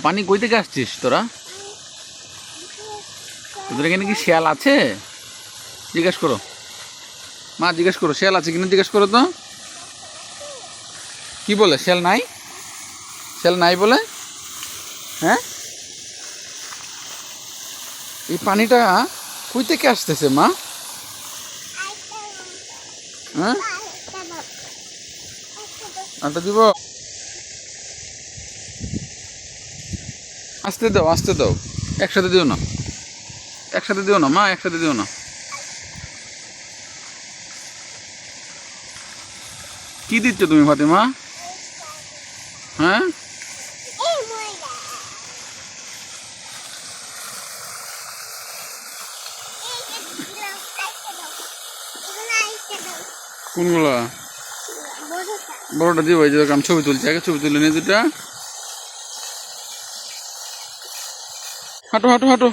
পানি কই থেকে আসছিস তোরা? তোদের এখানে কি শিয়াল আছে? জিজ্ঞেস করো, মা জিজ্ঞেস করো শিয়াল আছে কিনা জিজ্ঞেস করো তো। কি বলে শিয়াল নাই? শিয়াল নাই বলে? হ্যাঁ, এই পানিটা কই থেকে আসতেছে মা? হ্যাঁ, আটা দিব। আস্তে দাও, আস্তে দাও, একসাথে দিও না, একসাথে দিও না মা, একসাথে দিও না। কি দিচ্ছ তুমি ফাতেমা? হ্যাঁ, কোনগুলা? বড়টা দিব, এই যে আমি ছবি তুলছি, আগে ছবি তুলে নিয়ে দুটা। হাঁটো হাঁটো হাঁটো।